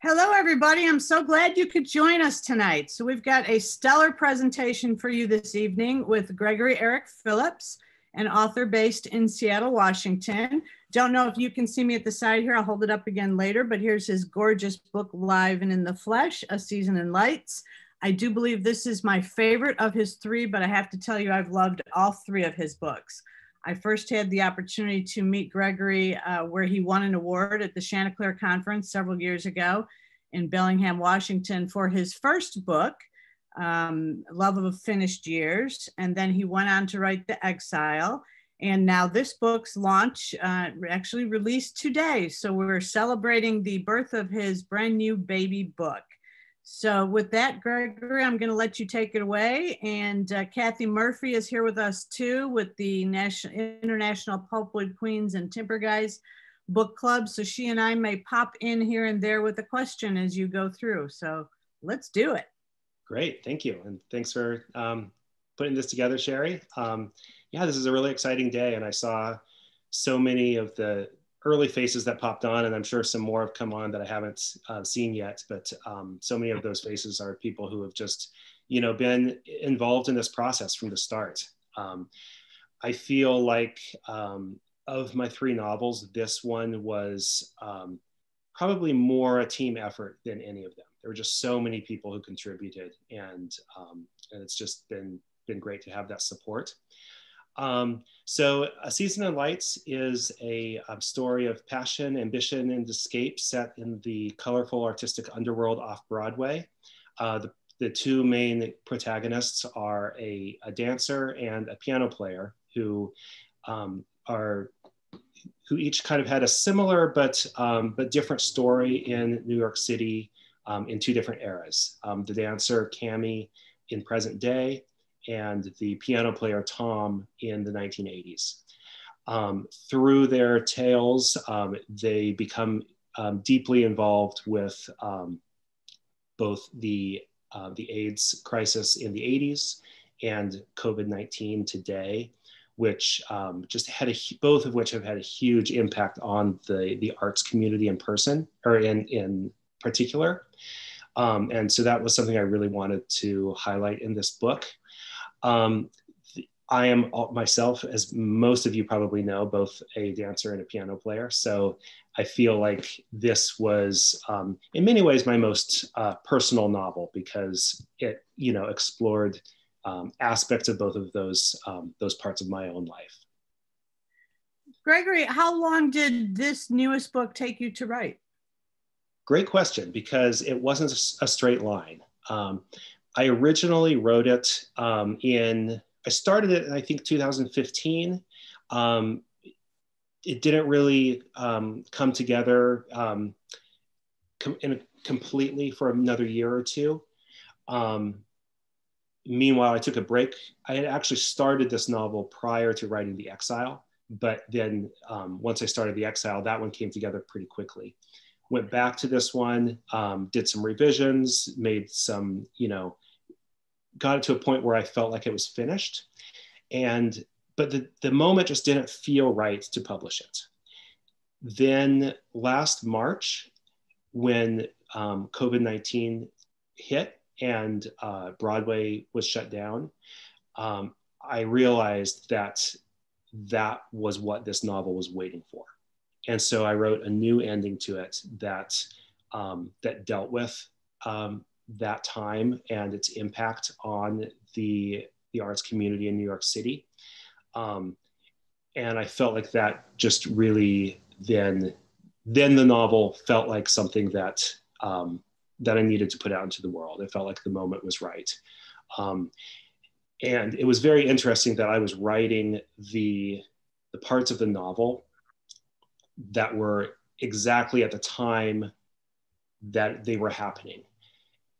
Hello, everybody. I'm so glad you could join us tonight. So we've got a stellar presentation for you this evening with Gregory Erich Phillips, an author based in Seattle, Washington. Don't know if you can see me at the side here. I'll hold it up again later, but here's his gorgeous book, Live and in the Flesh, A Season in Lights. I do believe this is my favorite of his three, but I have to tell you, I've loved all three of his books. I first had the opportunity to meet Gregory where he won an award at the Chanticleer Conference several years ago in Bellingham, Washington for his first book, Love of Finished Years. And then he went on to write The Exile. And now this book's launch actually released today. So we're celebrating the birth of his brand new baby book. So with that, Gregory, I'm going to let you take it away. And Kathy Murphy is here with us too with the International Pulpwood Queens and Timber Guys book club. So she and I may pop in here and there with a question as you go through. So let's do it. Great, thank you. And thanks for putting this together, Shari. Yeah, this is a really exciting day. And I saw so many of the early faces that popped on, and I'm sure some more have come on that I haven't seen yet, but so many of those faces are people who have just, been involved in this process from the start. I feel like of my three novels, this one was probably more a team effort than any of them. There were just so many people who contributed, and it's just been great to have that support. So A Season in Lights is a story of passion, ambition, and escape set in the colorful artistic underworld off Broadway. The two main protagonists are a dancer and a piano player who each kind of had a similar but different story in New York City in two different eras. The dancer, Cammie, in present day, and the piano player, Tom, in the 1980s. Through their tales, they become deeply involved with both the AIDS crisis in the 80s and COVID-19 today, which just had both of which have had a huge impact on the arts community in particular. And so that was something I really wanted to highlight in this book. I am myself, as most of you probably know, both a dancer and a piano player. So I feel like this was, in many ways, my most personal novel because it, explored aspects of both of those parts of my own life. Gregory, how long did this newest book take you to write? Great question, because it wasn't a straight line. I originally wrote it I started it in, I think, 2015. It didn't really come together completely for another year or two. Meanwhile, I took a break. I had actually started this novel prior to writing The Exile, but then once I started The Exile, that one came together pretty quickly. Went back to this one, did some revisions, made some, got it to a point where I felt like it was finished. But the moment just didn't feel right to publish it. Then last March, when COVID-19 hit and Broadway was shut down, I realized that was what this novel was waiting for. And so I wrote a new ending to it that dealt with that time and its impact on the arts community in New York City. And I felt like that just really then the novel felt like something that I needed to put out into the world. It felt like the moment was right. And it was very interesting that I was writing the parts of the novel that were exactly at the time that they were happening.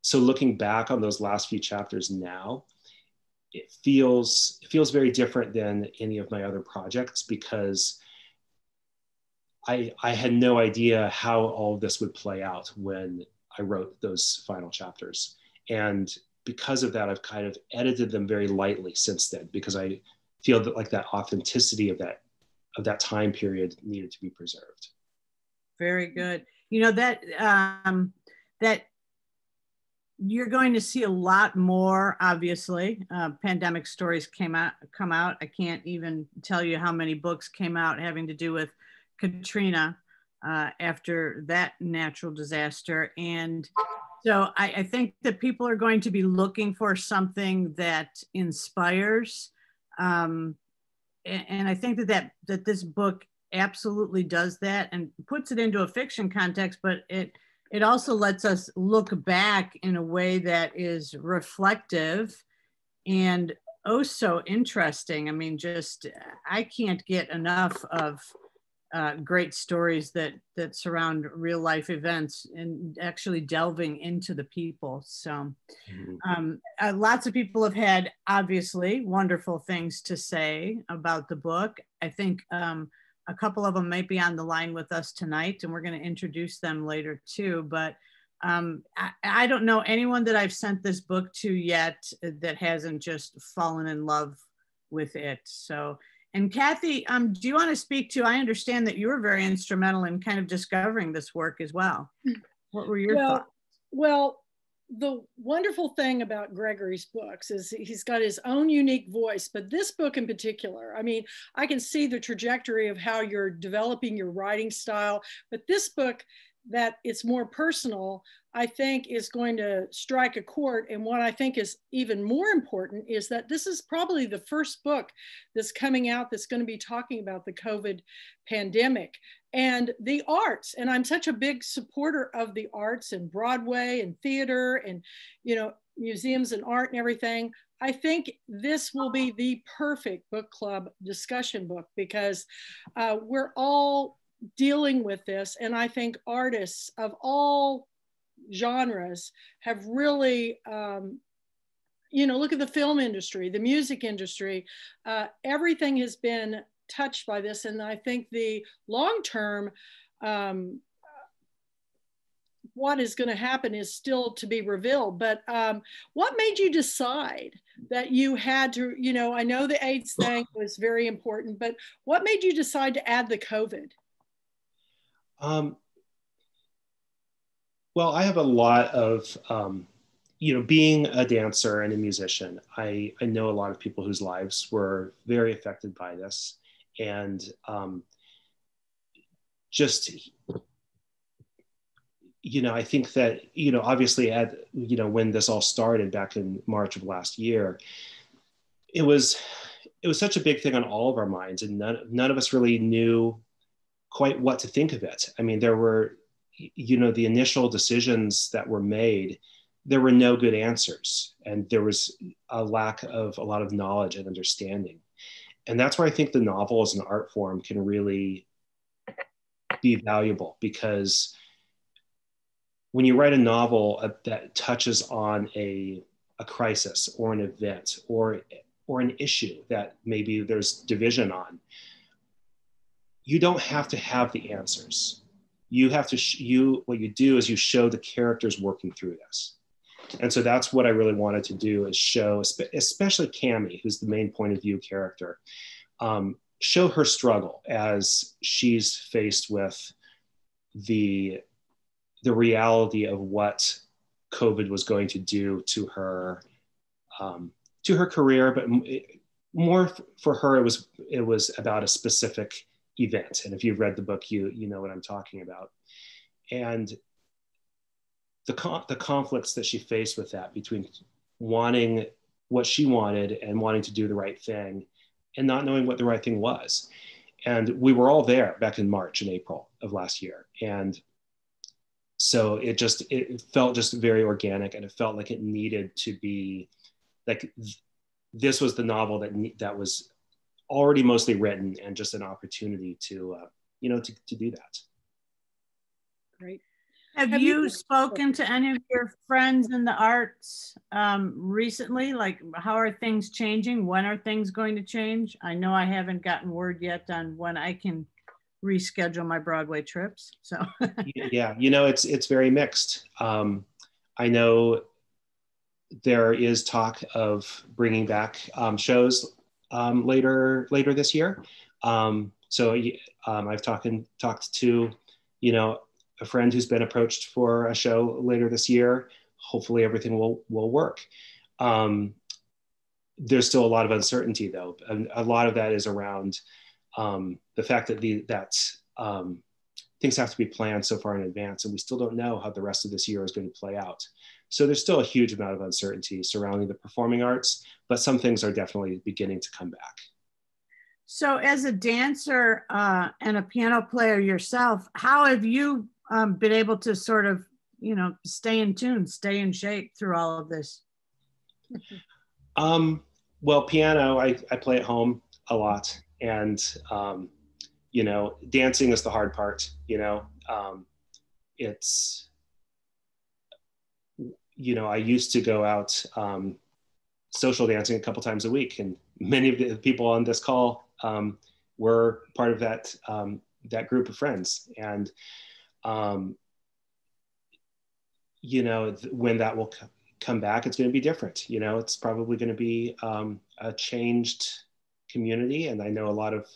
So looking back on those last few chapters now, it feels very different than any of my other projects because I had no idea how all of this would play out when I wrote those final chapters. And because of that, I've kind of edited them very lightly since then because I feel that like that authenticity of that time period needed to be preserved. Very good. That that you're going to see a lot more, obviously. Pandemic stories come out. I can't even tell you how many books came out having to do with Katrina after that natural disaster. And so I think that people are going to be looking for something that inspires. And I think that this book absolutely does that and puts it into a fiction context, but it also lets us look back in a way that is reflective and oh so interesting. I mean, just I can't get enough of great stories that surround real life events and actually delving into the people. So lots of people have had obviously wonderful things to say about the book. I think a couple of them might be on the line with us tonight, and we're going to introduce them later too. But I don't know anyone that I've sent this book to yet that hasn't just fallen in love with it. So, and Kathy, do you want to speak to, I understand that you were very instrumental in kind of discovering this work as well. What were your thoughts? Well, the wonderful thing about Gregory's books is he's got his own unique voice, but this book in particular, I mean, I can see the trajectory of how you're developing your writing style, but this book that it's more personal, I think is going to strike a chord. And what I think is even more important is that this is probably the first book that's coming out that's going to be talking about the COVID pandemic and the arts. And I'm such a big supporter of the arts and Broadway and theater and, you know, museums and art and everything. I think this will be the perfect book club discussion book because we're all dealing with this. And I think artists of all genres have really, you know, look at the film industry, the music industry, everything has been touched by this. And I think the long-term, what is going to happen is still to be revealed. But what made you decide that you had to, you know, I know the AIDS thing was very important, but what made you decide to add the COVID? Well, I have a lot of, you know, being a dancer and a musician, I know a lot of people whose lives were very affected by this. And just, you know, I think that, you know, obviously you know, when this all started back in March of last year, it was such a big thing on all of our minds, and none of us really knew quite what to think of it. I mean, there were, you know, the initial decisions that were made, there were no good answers, and there was a lack of a lot of knowledge and understanding. And that's where I think the novel as an art form can really be valuable, because when you write a novel that touches on a crisis or an event or an issue that maybe there's division on, you don't have to have the answers. You have to, what you do is you show the characters working through this. And so that's what I really wanted to do, is show, especially Cammie, who's the main point of view character, show her struggle as she's faced with the reality of what COVID was going to do to her career, but more for her, it was about a specific event. And if you've read the book, you know what I'm talking about. And the conflicts that she faced with that, between wanting what she wanted and wanting to do the right thing and not knowing what the right thing was. And we were all there back in March and April of last year. And so it felt just very organic, and it felt like it needed to be like, this was the novel that was already mostly written, and just an opportunity to, you know, to do that. Great. Have you spoken to any of your friends in the arts recently? Like, how are things changing? When are things going to change? I know I haven't gotten word yet on when I can reschedule my Broadway trips. So yeah, you know, it's very mixed. I know there is talk of bringing back shows later this year. So I've talked to, you know, a friend who's been approached for a show later this year. Hopefully everything will work. There's still a lot of uncertainty though. And a lot of that is around the fact that things have to be planned so far in advance, and we still don't know how the rest of this year is going to play out. So there's still a huge amount of uncertainty surrounding the performing arts, but some things are definitely beginning to come back. So as a dancer and a piano player yourself, how have you been able to sort of, stay in tune, stay in shape through all of this? Well, piano, I play at home a lot, and dancing is the hard part. It's, I used to go out social dancing a couple times a week, and many of the people on this call were part of that group of friends. And when that will come back, it's going to be different. It's probably going to be a changed community, and I know a lot of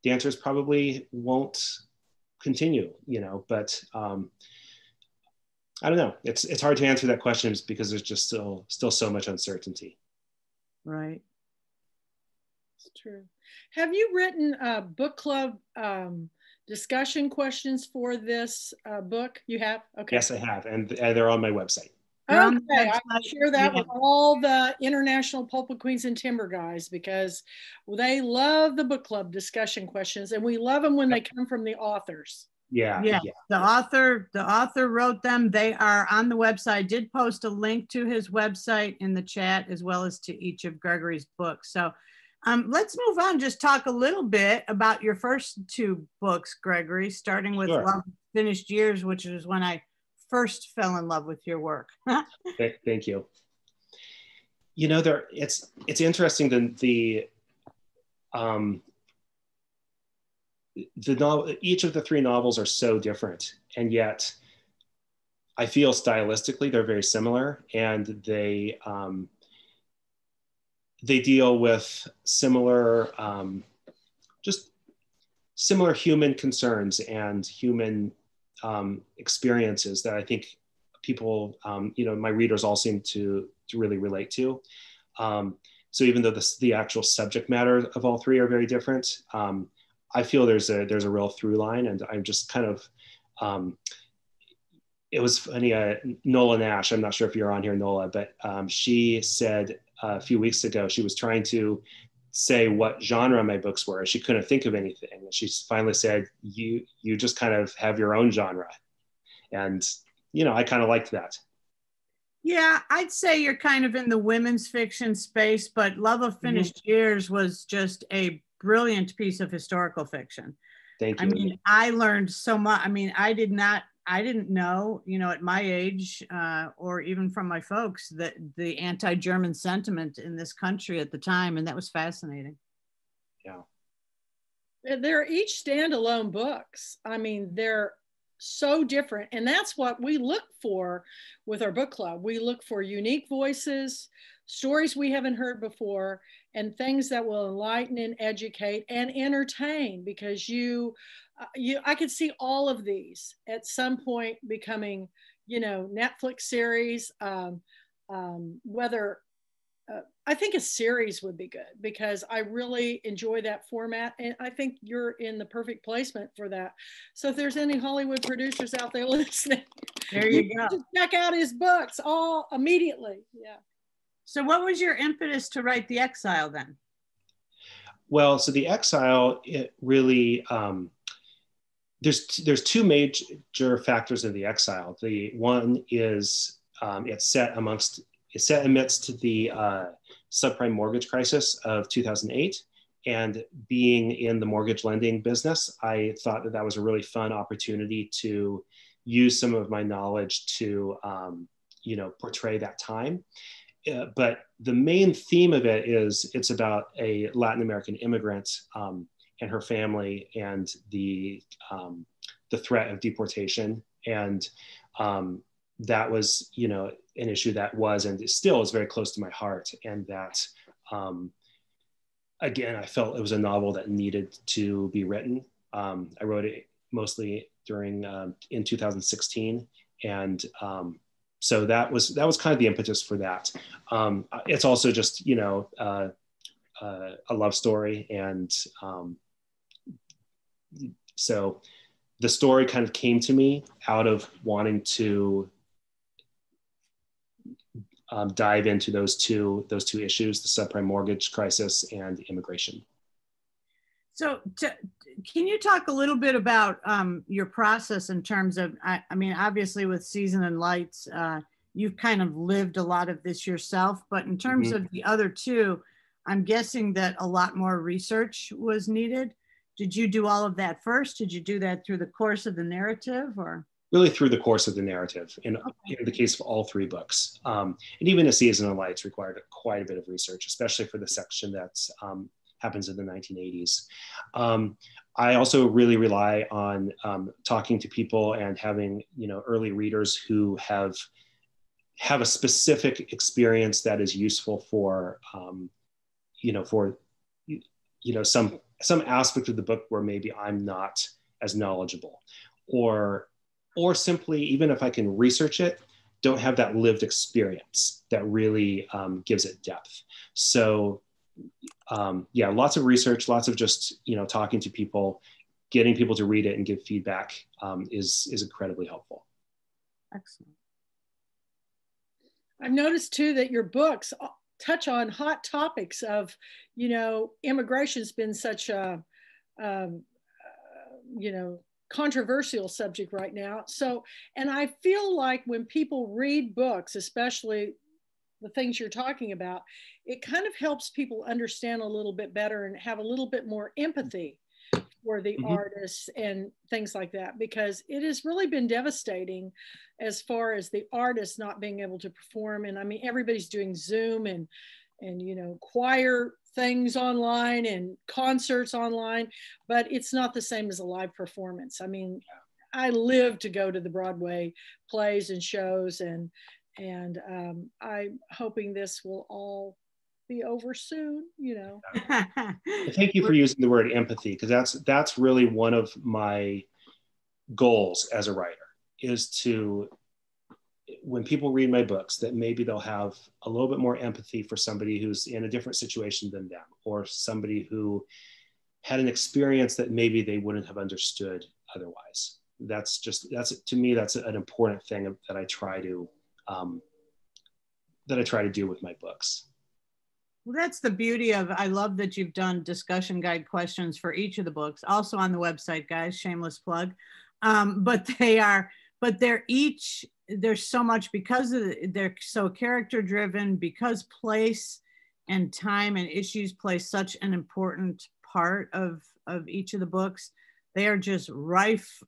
dancers probably won't continue, but I don't know. It's hard to answer that question because there's just still so much uncertainty. Right. It's true. Have you written book club discussion questions for this book? You have? Okay. Yes, I have, and they're on my website. Okay, I share that with all the international Pulpwood Queens and Timber guys, because they love the book club discussion questions, and we love them when they come from the authors. Yeah. The author wrote them. They are on the website. I did post a link to his website in the chat, as well as to each of Gregory's books. So let's move on. Just talk a little bit about your first two books, Gregory, starting with Sure. Love Finished Years, which is when I first fell in love with your work. Thank you. It's interesting that the novel, each of the three novels are so different, and yet I feel stylistically they're very similar, and they deal with similar similar human concerns and human experiences that I think people, my readers all seem to really relate to. So even though the actual subject matter of all three are very different, I feel there's a real through line, and I'm just kind of, it was funny, Nola Nash, I'm not sure if you're on here, Nola, but she said a few weeks ago, she was trying to say what genre my books were. She couldn't think of anything. And she finally said, you just kind of have your own genre. And, I kind of liked that. Yeah, I'd say you're kind of in the women's fiction space, but Love of Finished Years was just a brilliant piece of historical fiction. Thank you. I mean, I learned so much. I mean, I didn't know, at my age, or even from my folks, that the anti-German sentiment in this country at the time, and that was fascinating. Yeah. They're each standalone books. I mean, they're so different, and that's what we look for with our book club. We look for unique voices, stories we haven't heard before, and things that will enlighten and educate and entertain, because I could see all of these at some point becoming, Netflix series, whether I think a series would be good, because I really enjoy that format, and I think you're in the perfect placement for that. So if there's any Hollywood producers out there listening, there you go. Just check out his books all immediately. Yeah. So what was your impetus to write The Exile then? Well, so The Exile, it really, there's two major factors in The Exile. The one is it's set amidst the subprime mortgage crisis of 2008. And being in the mortgage lending business, I thought that was a really fun opportunity to use some of my knowledge to, portray that time. But the main theme of it is it's about a Latin American immigrant and her family, and the threat of deportation. And that was, an issue that was and still is very close to my heart. And that, again, I felt it was a novel that needed to be written. I wrote it mostly during in 2016, and so that was kind of the impetus for that. It's also just, you know, a love story, and so the story kind of came to me out of wanting to dive into those two issues: the subprime mortgage crisis and immigration. So can you talk a little bit about your process in terms of, I mean, obviously with Season and Lights, you've kind of lived a lot of this yourself, but in terms of the other two, I'm guessing that a lot more research was needed. Did you do all of that first? Did you do that through the course of the narrative, or? Really through the course of the narrative, in the case of all three books. And even A Season and Lights required quite a bit of research, especially for the section that happens in the 1980s. I also really rely on talking to people and having, you know, early readers who have a specific experience that is useful for, you know, some aspect of the book where maybe I'm not as knowledgeable, or simply, even if I can research it, don't have that lived experience that really gives it depth. So yeah, lots of research, lots of just, you know, talking to people, getting people to read it and give feedback is incredibly helpful. Excellent. I've noticed too that your books touch on hot topics of, you know, immigration's been such a, you know, controversial subject right now. So, and I feel like when people read books, especially the things you're talking about, it kind of helps people understand a little bit better and have a little bit more empathy for the artists and things like that, because it has really been devastating as far as the artists not being able to perform. And I mean, everybody's doing Zoom and you know, choir things online and concerts online, but it's not the same as a live performance. I mean, I live to go to the Broadway plays and shows, and I'm hoping this will all be over soon, you know. Thank you for using the word empathy, because that's really one of my goals as a writer, is to, when people read my books, that maybe they'll have a little bit more empathy for somebody who's in a different situation than them, or somebody who had an experience that maybe they wouldn't have understood otherwise. That's to me, that's an important thing that I try to do with my books. Well, that's the beauty of, I love that you've done discussion guide questions for each of the books, also on the website, guys, shameless plug. But they're each, there's so much, because they're so character driven, because place and time and issues play such an important part of each of the books. They are just rife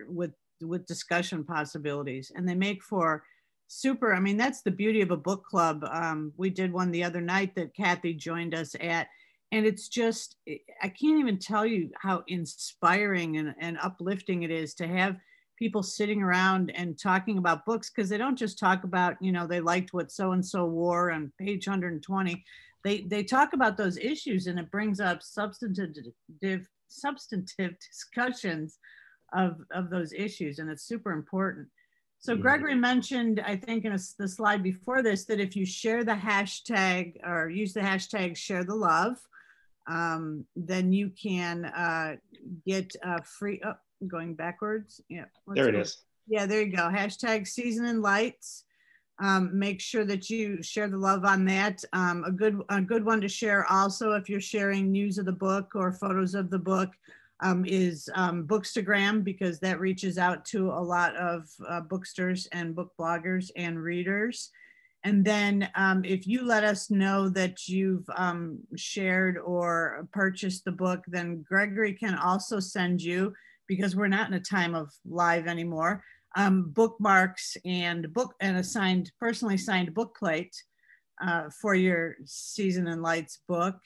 with discussion possibilities, and they make for super, I mean, that's the beauty of a book club. We did one the other night that Kathy joined us at, and it's just, I can't even tell you how inspiring and uplifting it is to have people sitting around and talking about books, because they don't just talk about, you know, they liked what so-and-so wore on page 120. They talk about those issues, and it brings up substantive discussions of those issues, and it's super important. So Gregory mentioned, I think in the slide before this, that if you share the hashtag or use the hashtag share the love, then you can get free, oh, going backwards. Yeah. There it is. Yeah, there you go. Hashtag Season and Lights. Make sure that you share the love on that. A good one to share also, if you're sharing news of the book or photos of the book, is Bookstagram, because that reaches out to a lot of booksters and book bloggers and readers. And then if you let us know that you've shared or purchased the book, then Gregory can also send you, because we're not in a time of live anymore, bookmarks and a personally signed book plate for your Season and Lights book.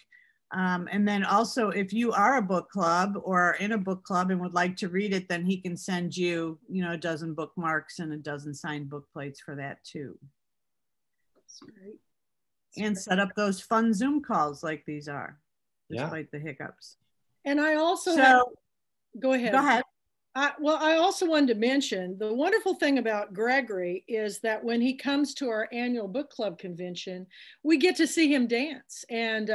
And then also, if you are a book club or in a book club and would like to read it, then he can send you, you know, a dozen bookmarks and a dozen signed book plates for that too. That's great. And set up those fun Zoom calls like these are, despite the hiccups. And I also go ahead. I also wanted to mention the wonderful thing about Gregory is that when he comes to our annual book club convention, we get to see him dance. And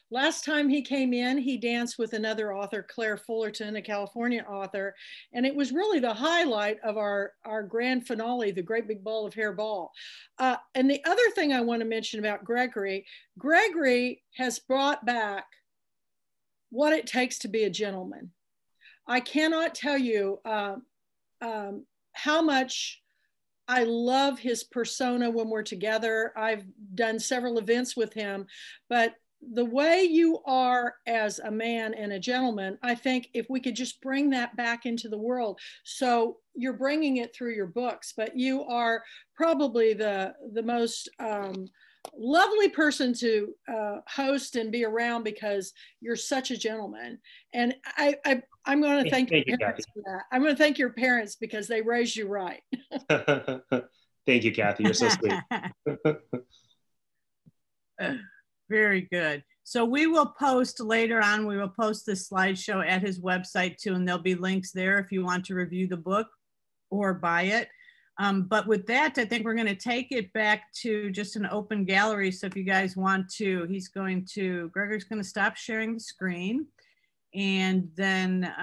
last time he came in, he danced with another author, Claire Fullerton, a California author. And it was really the highlight of our grand finale, the Great Big Ball of Hair Ball. And the other thing I want to mention about Gregory, Gregory has brought back what it takes to be a gentleman. I cannot tell you how much I love his persona when we're together. I've done several events with him, but the way you are as a man and a gentleman, I think if we could just bring that back into the world. So you're bringing it through your books, but you are probably the most lovely person to host and be around because you're such a gentleman. And I'm going to thank your parents for that. I'm going to thank your parents because they raised you right. Thank you, Kathy. You're so sweet. Very good. So we will post later on, we will post this slideshow at his website too, and there'll be links there if you want to review the book or buy it. But with that, I think we're going to take it back to just an open gallery. So if you guys want to, Gregory's going to stop sharing the screen. And then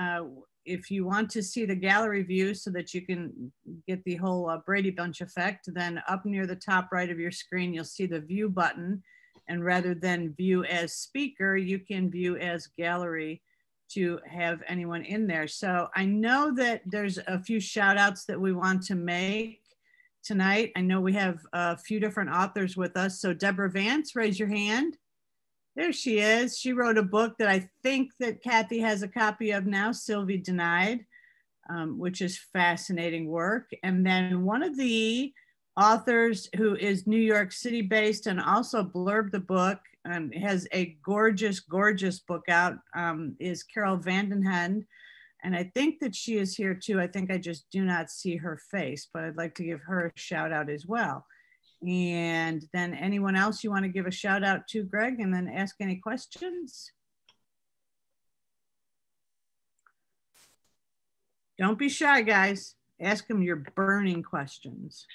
if you want to see the gallery view so that you can get the whole Brady Bunch effect, then up near the top right of your screen, you'll see the view button. And rather than view as speaker, you can view as gallery to have anyone in there. So I know that there's a few shout outs that we want to make tonight. I know we have a few different authors with us. So Deborah Vance, raise your hand. There she is. She wrote a book that I think that Kathy has a copy of now, Sylvie Denied, which is fascinating work. And then one of the authors who is New York City based and also blurbed the book, has a gorgeous, gorgeous book out, is Carol Vandenhend. And I think that she is here too. I think I just do not see her face, but I'd like to give her a shout out as well. And then anyone else you want to give a shout out to, Greg, and then ask any questions? Don't be shy, guys. Ask them your burning questions.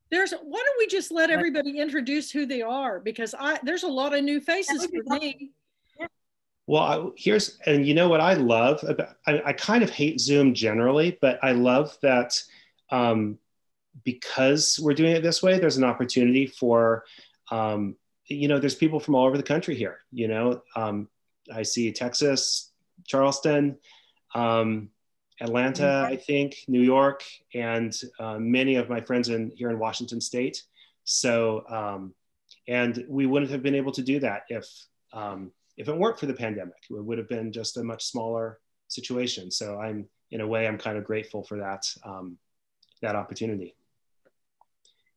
Why don't we just let everybody introduce who they are? Because there's a lot of new faces for me. Well, and you know what I love about, I kind of hate Zoom generally, but I love that because we're doing it this way, there's an opportunity for, there's people from all over the country here, I see Texas, Charleston, Atlanta, I think, New York, and many of my friends here in Washington State. So, and we wouldn't have been able to do that if it weren't for the pandemic. It would have been just a much smaller situation. So in a way, I'm kind of grateful for that, that opportunity.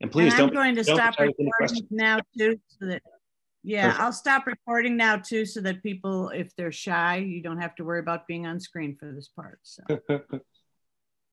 And please I'm going to stop recording now too, so that, Perfect. I'll stop recording now too, so that people, if they're shy, you don't have to worry about being on screen for this part. So.